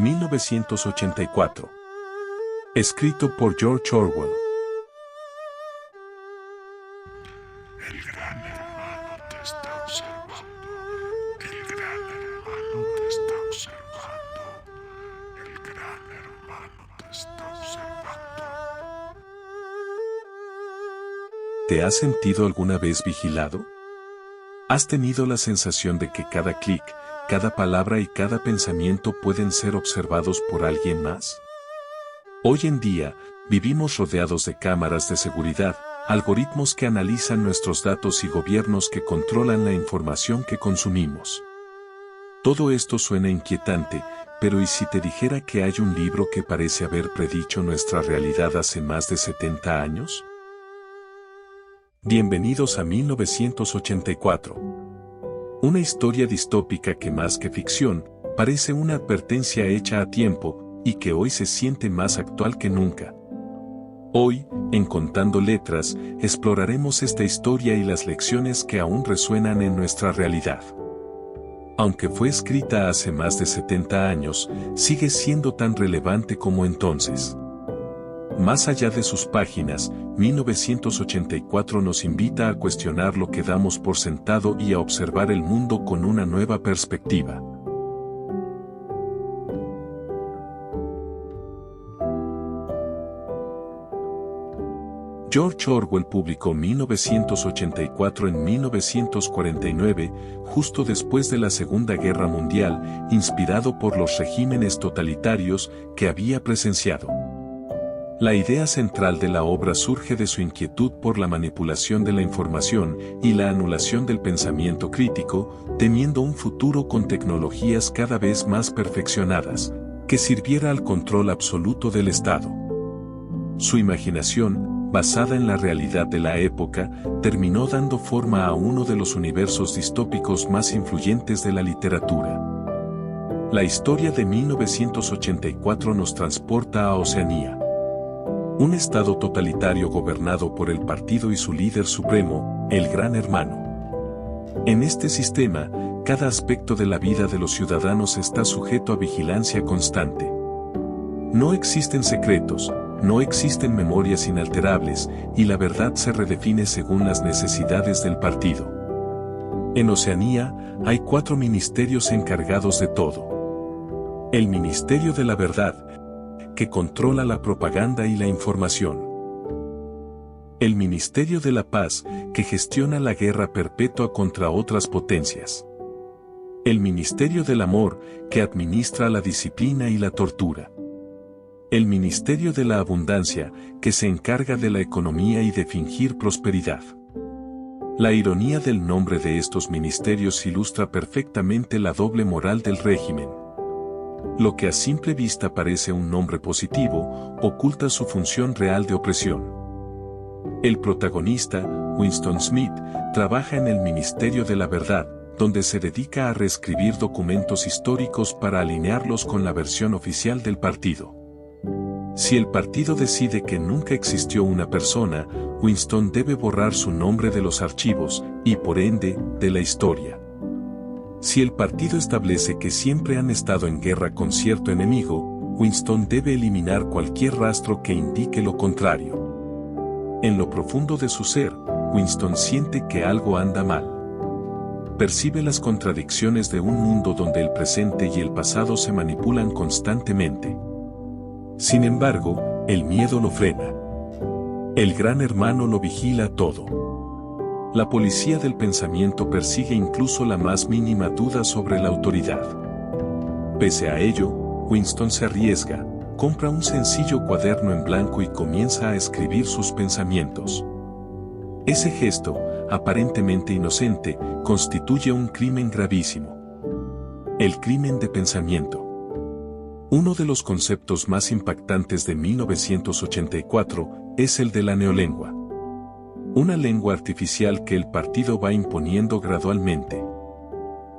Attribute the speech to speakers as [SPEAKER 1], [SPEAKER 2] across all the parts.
[SPEAKER 1] 1984. Escrito por George Orwell.
[SPEAKER 2] El gran hermano te está observando. El gran hermano te está observando. El gran hermano te está observando.
[SPEAKER 1] ¿Te has sentido alguna vez vigilado? ¿Has tenido la sensación de que cada clic, cada palabra y cada pensamiento pueden ser observados por alguien más? Hoy en día, vivimos rodeados de cámaras de seguridad, algoritmos que analizan nuestros datos y gobiernos que controlan la información que consumimos. Todo esto suena inquietante, pero ¿y si te dijera que hay un libro que parece haber predicho nuestra realidad hace más de 70 años? Bienvenidos a 1984. Una historia distópica que más que ficción, parece una advertencia hecha a tiempo, y que hoy se siente más actual que nunca. Hoy, en Contando Letras, exploraremos esta historia y las lecciones que aún resuenan en nuestra realidad. Aunque fue escrita hace más de 70 años, sigue siendo tan relevante como entonces. Más allá de sus páginas, 1984 nos invita a cuestionar lo que damos por sentado y a observar el mundo con una nueva perspectiva. George Orwell publicó 1984 en 1949, justo después de la Segunda Guerra Mundial, inspirado por los regímenes totalitarios que había presenciado. La idea central de la obra surge de su inquietud por la manipulación de la información y la anulación del pensamiento crítico, temiendo un futuro con tecnologías cada vez más perfeccionadas, que sirviera al control absoluto del Estado. Su imaginación, basada en la realidad de la época, terminó dando forma a uno de los universos distópicos más influyentes de la literatura. La historia de 1984 nos transporta a Oceanía. Un estado totalitario gobernado por el partido y su líder supremo, el Gran Hermano. En este sistema, cada aspecto de la vida de los ciudadanos está sujeto a vigilancia constante. No existen secretos, no existen memorias inalterables, y la verdad se redefine según las necesidades del partido. En Oceanía, hay 4 ministerios encargados de todo. El Ministerio de la Verdad, que controla la propaganda y la información. El Ministerio de la Paz, que gestiona la guerra perpetua contra otras potencias. El Ministerio del Amor, que administra la disciplina y la tortura. El Ministerio de la Abundancia, que se encarga de la economía y de fingir prosperidad. La ironía del nombre de estos ministerios ilustra perfectamente la doble moral del régimen. Lo que a simple vista parece un nombre positivo, oculta su función real de opresión. El protagonista, Winston Smith, trabaja en el Ministerio de la Verdad, donde se dedica a reescribir documentos históricos para alinearlos con la versión oficial del partido. Si el partido decide que nunca existió una persona, Winston debe borrar su nombre de los archivos, y por ende, de la historia. Si el partido establece que siempre han estado en guerra con cierto enemigo, Winston debe eliminar cualquier rastro que indique lo contrario. En lo profundo de su ser, Winston siente que algo anda mal. Percibe las contradicciones de un mundo donde el presente y el pasado se manipulan constantemente. Sin embargo, el miedo lo frena. El Gran Hermano lo vigila todo. La policía del pensamiento persigue incluso la más mínima duda sobre la autoridad. Pese a ello, Winston se arriesga, compra un sencillo cuaderno en blanco y comienza a escribir sus pensamientos. Ese gesto, aparentemente inocente, constituye un crimen gravísimo. El crimen de pensamiento. Uno de los conceptos más impactantes de 1984 es el de la neolengua. Una lengua artificial que el partido va imponiendo gradualmente.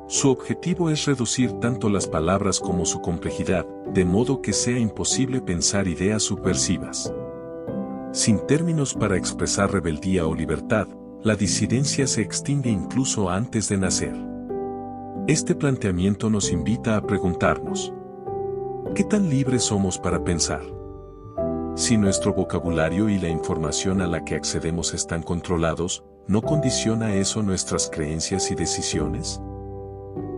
[SPEAKER 1] Su objetivo es reducir tanto las palabras como su complejidad, de modo que sea imposible pensar ideas subversivas. Sin términos para expresar rebeldía o libertad, la disidencia se extingue incluso antes de nacer. Este planteamiento nos invita a preguntarnos: ¿Qué tan libres somos para pensar? Si nuestro vocabulario y la información a la que accedemos están controlados, ¿no condiciona eso nuestras creencias y decisiones?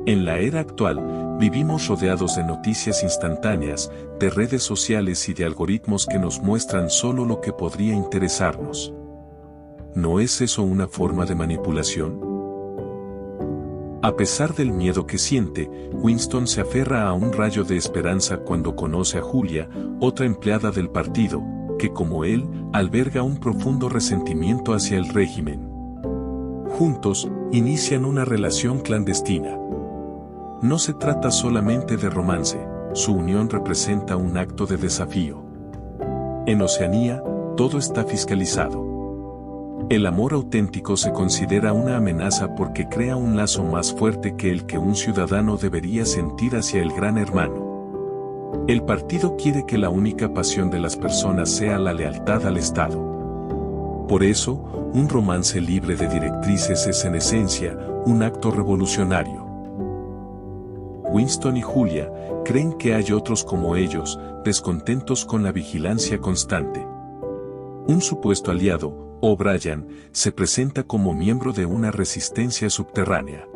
[SPEAKER 1] En la era actual, vivimos rodeados de noticias instantáneas, de redes sociales y de algoritmos que nos muestran solo lo que podría interesarnos. ¿No es eso una forma de manipulación? A pesar del miedo que siente, Winston se aferra a un rayo de esperanza cuando conoce a Julia, otra empleada del partido, que como él, alberga un profundo resentimiento hacia el régimen. Juntos, inician una relación clandestina. No se trata solamente de romance, su unión representa un acto de desafío. En Oceanía, todo está fiscalizado. El amor auténtico se considera una amenaza porque crea un lazo más fuerte que el que un ciudadano debería sentir hacia el gran hermano. El partido quiere que la única pasión de las personas sea la lealtad al Estado. Por eso, un romance libre de directrices es en esencia un acto revolucionario. Winston y Julia creen que hay otros como ellos, descontentos con la vigilancia constante. Un supuesto aliado, O'Brien, se presenta como miembro de una resistencia subterránea.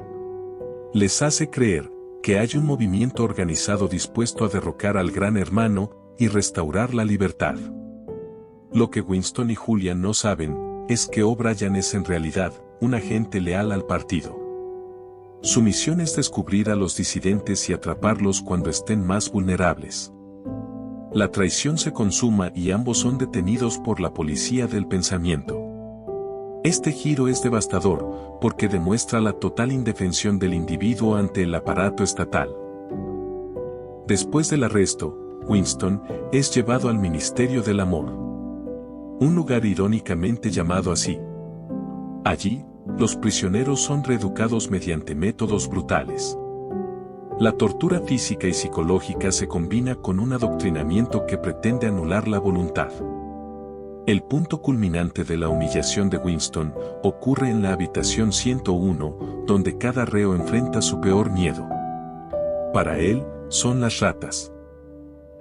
[SPEAKER 1] Les hace creer que hay un movimiento organizado dispuesto a derrocar al gran hermano y restaurar la libertad. Lo que Winston y Julia no saben es que O'Brien es en realidad un agente leal al partido. Su misión es descubrir a los disidentes y atraparlos cuando estén más vulnerables. La traición se consuma y ambos son detenidos por la policía del pensamiento. Este giro es devastador, porque demuestra la total indefensión del individuo ante el aparato estatal. Después del arresto, Winston es llevado al Ministerio del Amor. Un lugar irónicamente llamado así. Allí, los prisioneros son reeducados mediante métodos brutales. La tortura física y psicológica se combina con un adoctrinamiento que pretende anular la voluntad. El punto culminante de la humillación de Winston ocurre en la habitación 101, donde cada reo enfrenta su peor miedo. Para él, son las ratas.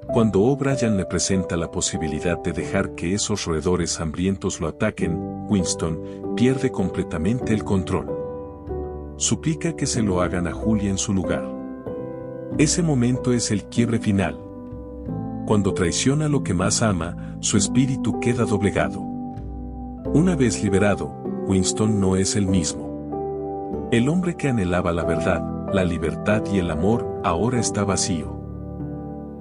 [SPEAKER 1] Cuando O'Brien le presenta la posibilidad de dejar que esos roedores hambrientos lo ataquen, Winston pierde completamente el control. Suplica que se lo hagan a Julia en su lugar. Ese momento es el quiebre final. Cuando traiciona lo que más ama, su espíritu queda doblegado. Una vez liberado, Winston no es el mismo. El hombre que anhelaba la verdad, la libertad y el amor, ahora está vacío.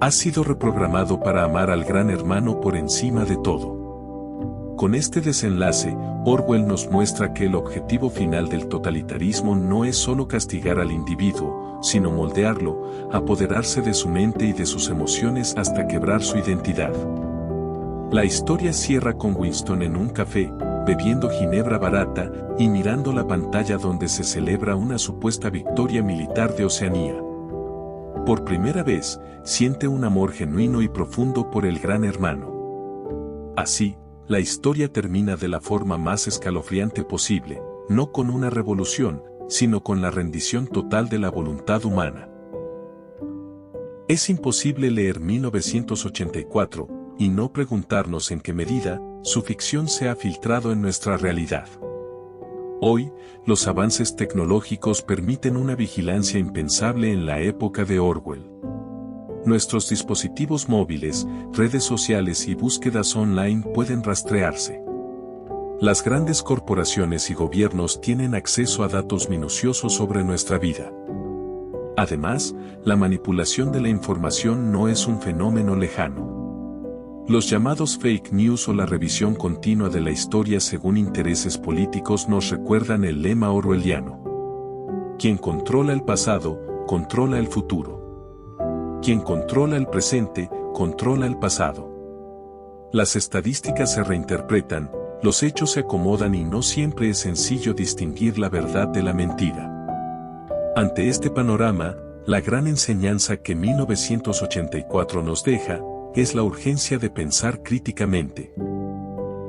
[SPEAKER 1] Ha sido reprogramado para amar al gran hermano por encima de todo. Con este desenlace, Orwell nos muestra que el objetivo final del totalitarismo no es solo castigar al individuo, sino moldearlo, apoderarse de su mente y de sus emociones hasta quebrar su identidad. La historia cierra con Winston en un café, bebiendo ginebra barata y mirando la pantalla donde se celebra una supuesta victoria militar de Oceanía. Por primera vez, siente un amor genuino y profundo por el gran hermano. Así, la historia termina de la forma más escalofriante posible, no con una revolución, sino con la rendición total de la voluntad humana. Es imposible leer 1984 y no preguntarnos en qué medida su ficción se ha filtrado en nuestra realidad. Hoy, los avances tecnológicos permiten una vigilancia impensable en la época de Orwell. Nuestros dispositivos móviles, redes sociales y búsquedas online pueden rastrearse. Las grandes corporaciones y gobiernos tienen acceso a datos minuciosos sobre nuestra vida. Además, la manipulación de la información no es un fenómeno lejano. Los llamados fake news o la revisión continua de la historia según intereses políticos nos recuerdan el lema orwelliano. Quien controla el pasado, controla el futuro. Quien controla el presente, controla el pasado. Las estadísticas se reinterpretan, los hechos se acomodan y no siempre es sencillo distinguir la verdad de la mentira. Ante este panorama, la gran enseñanza que 1984 nos deja, es la urgencia de pensar críticamente.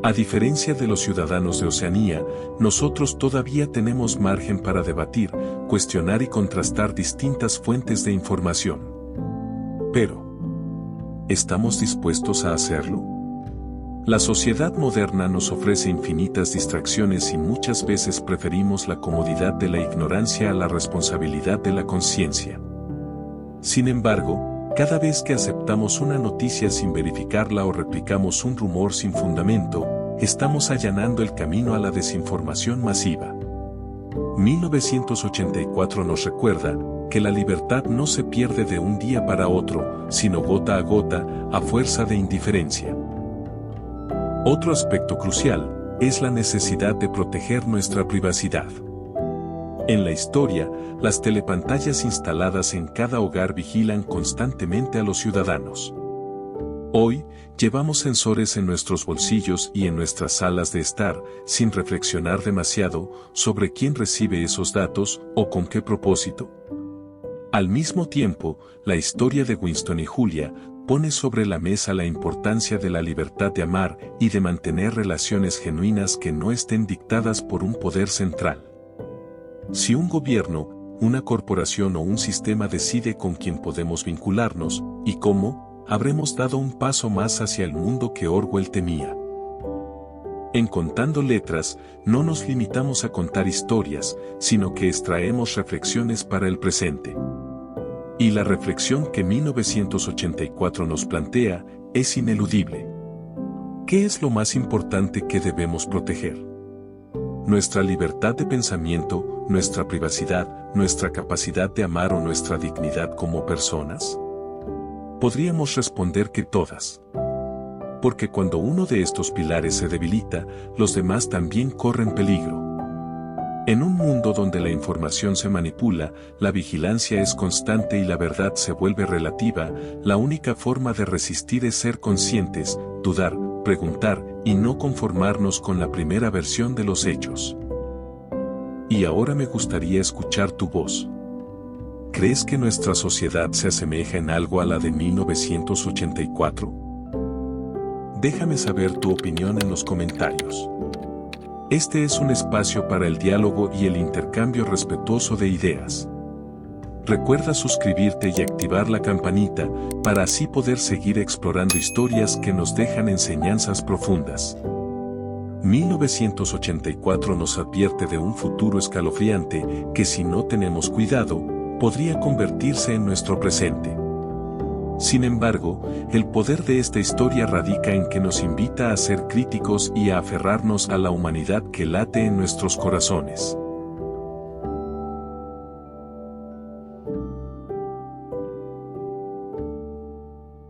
[SPEAKER 1] A diferencia de los ciudadanos de Oceanía, nosotros todavía tenemos margen para debatir, cuestionar y contrastar distintas fuentes de información. Pero, ¿estamos dispuestos a hacerlo? La sociedad moderna nos ofrece infinitas distracciones y muchas veces preferimos la comodidad de la ignorancia a la responsabilidad de la conciencia. Sin embargo, cada vez que aceptamos una noticia sin verificarla o replicamos un rumor sin fundamento, estamos allanando el camino a la desinformación masiva. 1984 nos recuerda que la libertad no se pierde de un día para otro, sino gota a gota, a fuerza de indiferencia. Otro aspecto crucial es la necesidad de proteger nuestra privacidad. En la historia, las telepantallas instaladas en cada hogar vigilan constantemente a los ciudadanos. Hoy, llevamos sensores en nuestros bolsillos y en nuestras salas de estar, sin reflexionar demasiado sobre quién recibe esos datos o con qué propósito. Al mismo tiempo, la historia de Winston y Julia pone sobre la mesa la importancia de la libertad de amar y de mantener relaciones genuinas que no estén dictadas por un poder central. Si un gobierno, una corporación o un sistema decide con quién podemos vincularnos, y cómo, habremos dado un paso más hacia el mundo que Orwell temía. En Contando Letras, no nos limitamos a contar historias, sino que extraemos reflexiones para el presente. Y la reflexión que 1984 nos plantea es ineludible. ¿Qué es lo más importante que debemos proteger? ¿Nuestra libertad de pensamiento, nuestra privacidad, nuestra capacidad de amar o nuestra dignidad como personas? Podríamos responder que todas. Porque cuando uno de estos pilares se debilita, los demás también corren peligro. En un mundo donde la información se manipula, la vigilancia es constante y la verdad se vuelve relativa, la única forma de resistir es ser conscientes, dudar, preguntar y no conformarnos con la primera versión de los hechos. Y ahora me gustaría escuchar tu voz. ¿Crees que nuestra sociedad se asemeja en algo a la de 1984? Déjame saber tu opinión en los comentarios. Este es un espacio para el diálogo y el intercambio respetuoso de ideas. Recuerda suscribirte y activar la campanita para así poder seguir explorando historias que nos dejan enseñanzas profundas. 1984 nos advierte de un futuro escalofriante que si no tenemos cuidado, podría convertirse en nuestro presente. Sin embargo, el poder de esta historia radica en que nos invita a ser críticos y a aferrarnos a la humanidad que late en nuestros corazones.